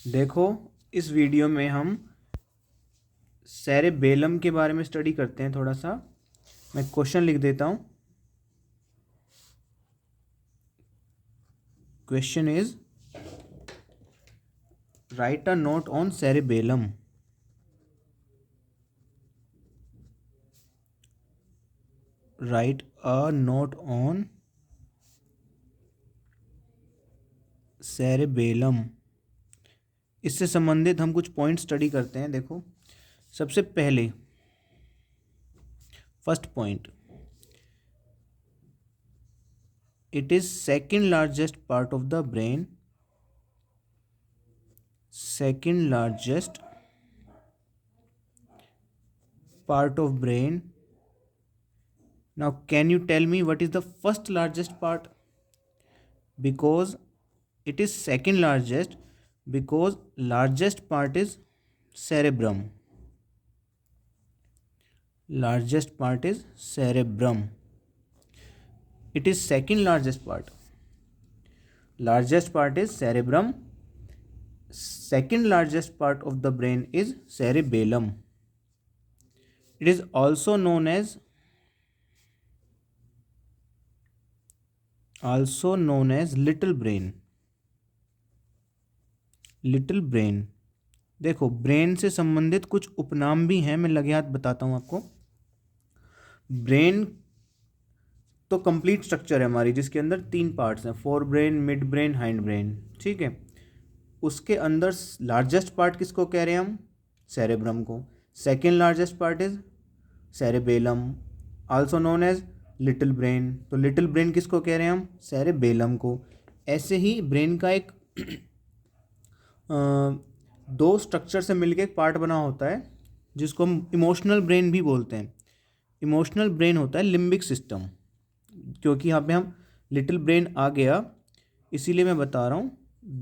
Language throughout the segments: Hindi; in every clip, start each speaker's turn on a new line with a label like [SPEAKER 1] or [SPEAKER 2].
[SPEAKER 1] देखो, इस वीडियो में हम सेरेबेलम के बारे में स्टडी करते हैं थोड़ा सा। मैं क्वेश्चन लिख देता हूँ। Question is right a note on cerebellum. Right a note on cerebellum. इससे संबंधित हम कुछ पॉइंट स्टडी करते हैं। देखो, सबसे पहले first point, it is second largest part of the brain. Second largest part of brain. Now can you tell me what is the first largest part? Because it is second largest, because largest part is cerebrum. Largest part is cerebrum. It is second largest part. Largest part is cerebrum. Second largest part of the brain is cerebellum. It is also known as little brain. Little brain. देखो, ब्रेन से संबंधित कुछ उपनाम भी हैं, मैं लगे हाथ बताता हूँ आपको। ब्रेन तो कंप्लीट स्ट्रक्चर है हमारी, जिसके अंदर 3 पार्ट्स हैं, fore brain, mid brain, hind brain. ठीक है, उसके अंदर लार्जेस्ट पार्ट किसको कह रहे हैं हम? सेरेब्रम को। Second largest part is cerebellum, also known as little brain. तो लिटिल ब्रेन किसको कह रहे हैं हम? सेरेबेलम को। ऐसे ही ब्रेन का एक दो स्ट्रक्चर से मिलकर एक पार्ट बना होता है, जिसको हम इमोशनल ब्रेन भी बोलते हैं। इमोशनल ब्रेन होता है लिम्बिक सिस्टम। क्योंकि यहाँ पे हम लिटिल ब्रेन आ गया, इसीलिए मैं बता रहा हूँ।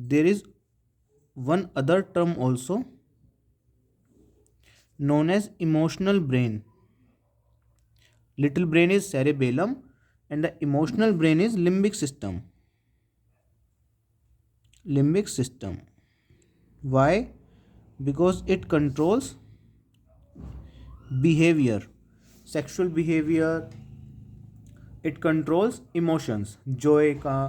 [SPEAKER 1] There is one other term also known as emotional brain. Little brain is cerebellum and the emotional brain is limbic system. Limbic system. Why? Because it controls behavior, sexual behavior. It controls emotions, joy का,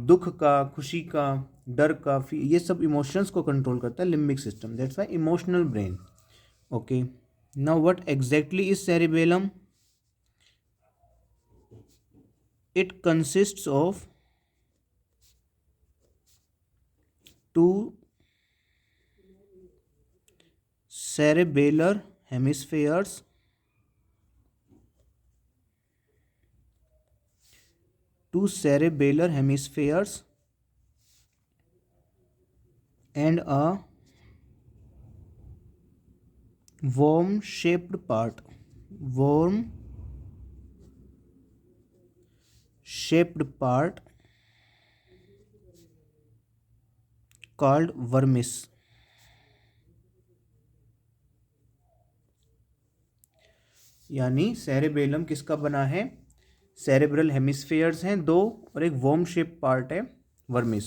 [SPEAKER 1] दुख का, खुशी का, डर का, ये सब इमोशंस को कंट्रोल करता है limbic system. That's why emotional brain. Okay, now what exactly is cerebellum? It consists of two cerebellar hemispheres and a worm shaped part called vermis. यानी सेरेबेलम किसका बना है? सेरेब्रल हेमिस्फेयर्स हैं 2 और एक वर्म शेप पार्ट है vermis.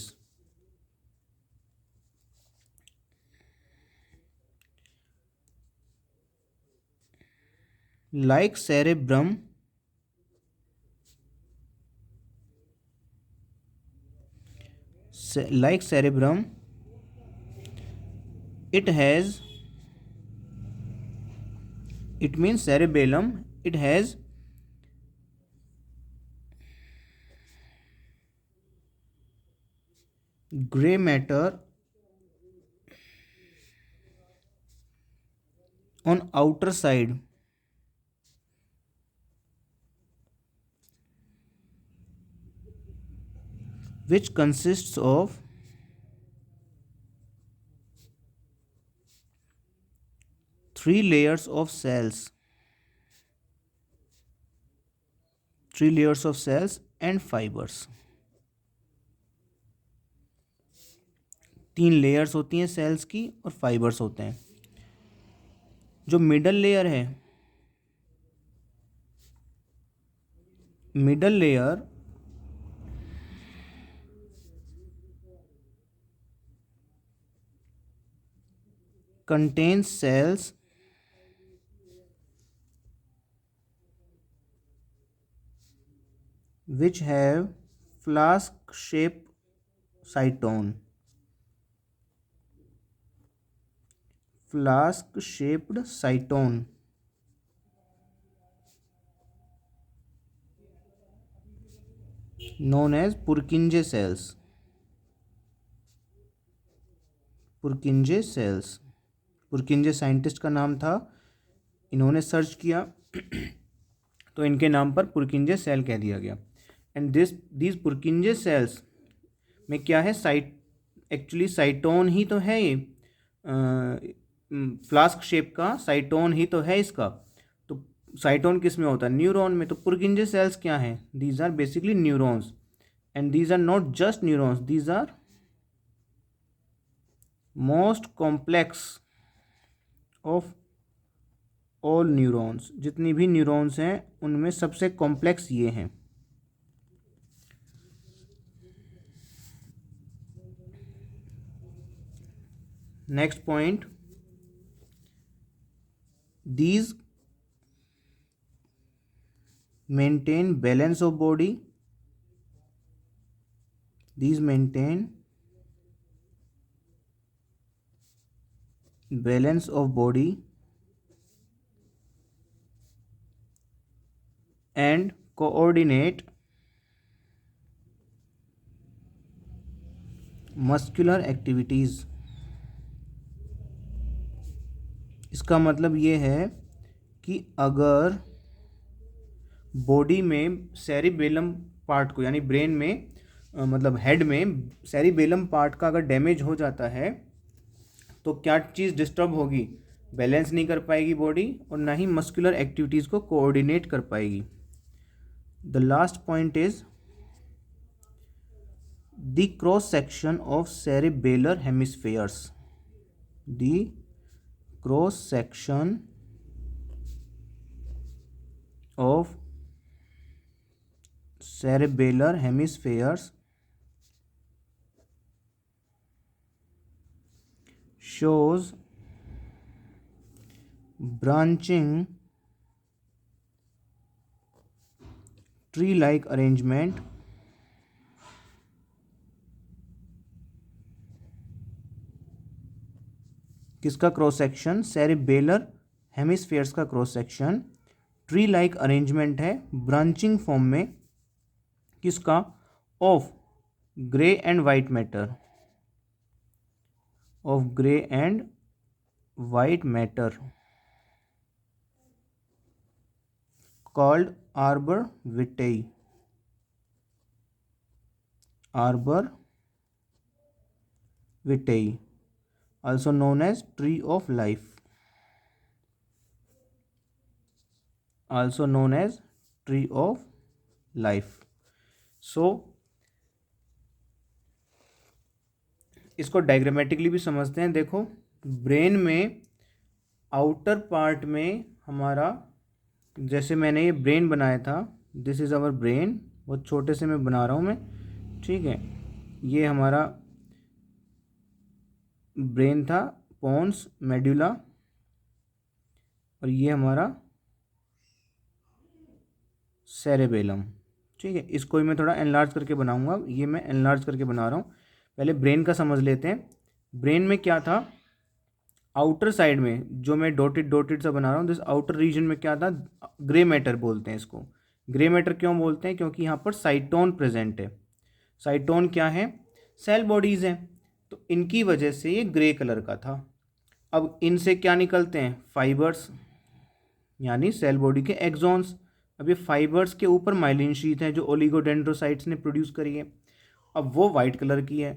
[SPEAKER 1] Like cerebrum, it means cerebellum, it has gray matter on outer side, which consists of 3 layers of cells and fibers। 3 layers होती हैं सेल्स की और फाइबर्स होते हैं। जो मिडल लेयर है, middle layer contains cells which have flask shaped cytone. Flask shaped cytone known as Purkinje cells. Purkinje cells, Purkinje scientist का नाम था, इन्होंने सर्च किया तो इनके नाम पर पुरकिंजे सेल कह दिया गया. एंड दीज पुरकिंजे सेल्स में क्या है, एक्चुअली साइटोन ही तो है ये, फ्लास्क शेप का साइटोन ही तो है इसका. तो साइटोन किस में होता है, न्यूरॉन में. तो पुरकिंजे सेल्स क्या हैं, these are basically neurons. And these are not just neurons, these are most complex of all neurons. जितनी भी न्यूरॉन्स हैं उनमें सबसे कॉम्प्लेक्स ये हैं. Next point, these maintain balance of body. These maintain balance of body and coordinate muscular activities. इसका मतलब ये है कि अगर बॉडी में सेरिबेलम पार्ट को, यानी ब्रेन में मतलब हेड में सेरिबेलम पार्ट का अगर डैमेज हो जाता है तो क्या चीज़ डिस्टर्ब होगी, बैलेंस नहीं कर पाएगी बॉडी और ना ही मस्कुलर एक्टिविटीज़ को कोऑर्डिनेट कर पाएगी. The last point is the cross section of cerebellar hemispheres. The cross section of cerebellar hemispheres shows branching tree-like arrangement किसका क्रॉस सेक्शन, सेरिबेलर हेमिस्फेयर्स का cross section tree like arrangement है, ब्रांचिंग फॉर्म में, किसका, of grey and white matter, of grey and white matter called arbor vitae. Arbor vitae also known as tree of life, also known as tree of life. So इसको डायग्रामेटिकली भी समझते हैं. देखो, ब्रेन में आउटर पार्ट में हमारा, जैसे मैंने ये ब्रेन बनाया था, दिस इज़ आवर ब्रेन, बहुत छोटे से मैं बना रहा हूँ मैं, ठीक है. ये हमारा ब्रेन था, पोन्स, मेडुला, और ये हमारा सेरेबेलम, ठीक है. इसको ही मैं थोड़ा एनलार्ज करके बनाऊंगा, ये मैं एनलार्ज करके बना रहा हूँ. पहले ब्रेन का समझ लेते हैं. ब्रेन में क्या था, आउटर साइड में जो मैं डॉटेड सा बना रहा हूँ, दिस आउटर रीजन में क्या था, ग्रे मैटर बोलते हैं इसको. ग्रे मैटर क्यों बोलते हैं, क्योंकि यहाँ पर साइटोन प्रेजेंट है. साइटोन क्या है, सेल बॉडीज़ हैं, तो इनकी वजह से ये ग्रे कलर का था. अब इनसे क्या निकलते हैं, फाइबर्स, यानी सेल बॉडी के एक्सॉन्स. अब ये फाइबर्स के ऊपर माइलिन शीट है जो ओलिगोडेंड्रोसाइट्स ने प्रोड्यूस करी है. अब वो वाइट कलर की है,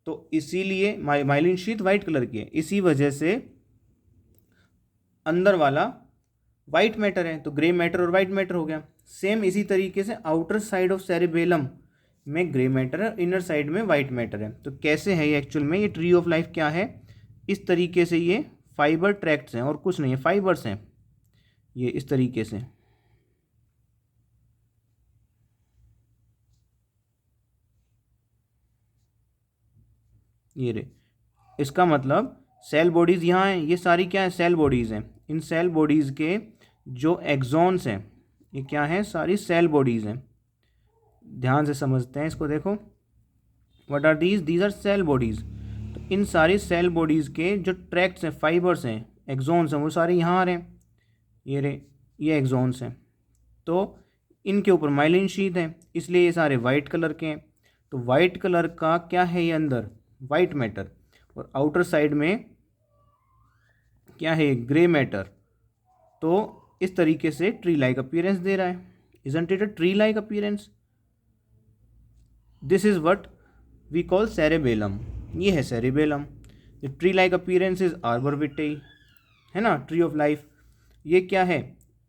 [SPEAKER 1] तो इसीलिए माइलिन शीट वाइट कलर की है, इसी वजह से अंदर वाला वाइट मैटर है, तो ग्रे मैटर और वाइट मैटर हो गया. सेम इसी तरीके से आउटर साइड ऑफ सेरिबेलम में ग्रे मैटर है, इनर साइड में वाइट मैटर है. तो कैसे है ये एक्चुअल में, ये ट्री ऑफ लाइफ क्या है, इस तरीके से ये फाइबर ट्रैक्ट्स हैं और कुछ नहीं है, फाइबर्स हैं ये इस तरीके से. ये रे, इसका मतलब सेल बॉडीज़ यहाँ हैं, ये सारी क्या है, सेल बॉडीज़ हैं। इन सेल बॉडीज़ के जो एक्सॉन्स हैं ये क्या हैं, सारी सेल बॉडीज़ हैं। ध्यान से समझते हैं इसको, देखो what are these are cell bodies. तो इन सारी सेल बॉडीज़ के जो ट्रैक्ट्स हैं, फाइबर्स हैं, एक्सॉन्स हैं, वो सारे यहाँ आ रहे हैं, ये एक्सॉन्स हैं। तो इनके ऊपर माइलिन शीथ है, इसलिए ये सारे वाइट कलर के हैं। तो वाइट कलर का क्या है, ये अंदर वाइट मैटर, और आउटर साइड में क्या है, ग्रे मैटर। तो इस तरीके से ट्री लाइक अपीयरेंस दे रहा है। Isn't it a tree like appearance? This is what we call cerebellum. ये है cerebellum. The tree like appearance is arbor vitae, है ना, ट्री ऑफ लाइफ। ये क्या है,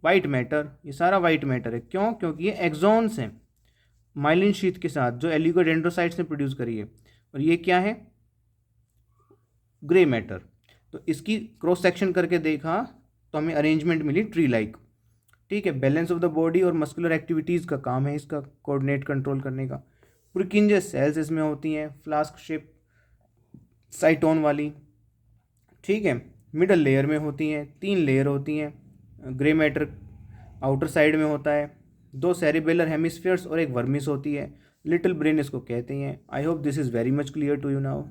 [SPEAKER 1] वाइट मैटर, ये सारा वाइट मैटर है। क्यों? क्योंकि ये एक्सॉन्स हैं माइलिन शीथ के साथ जो एलिगोडेंड्रोसाइट्स ने प्रोड्यूस करी है। और ये क्या है, ग्रे मैटर। तो इसकी क्रॉस सेक्शन करके देखा तो हमें अरेंजमेंट मिली ट्री लाइक। ठीक है, बैलेंस ऑफ द बॉडी और मस्कुलर एक्टिविटीज़ का काम है इसका कोऑर्डिनेट कंट्रोल करने का। पुरकिंजे सेल्स इसमें होती हैं, फ्लास्क शेप साइटोन वाली। ठीक है, मिडल लेयर में होती हैं, 3 लेयर होती हैं। ग्रे मैटर आउटर साइड में होता है, 2 सेरिबेलर हेमिस्फीयर्स और एक वर्मिस होती है। लिटिल ब्रेन इसको कहते हैं। I hope this is very much clear to you now.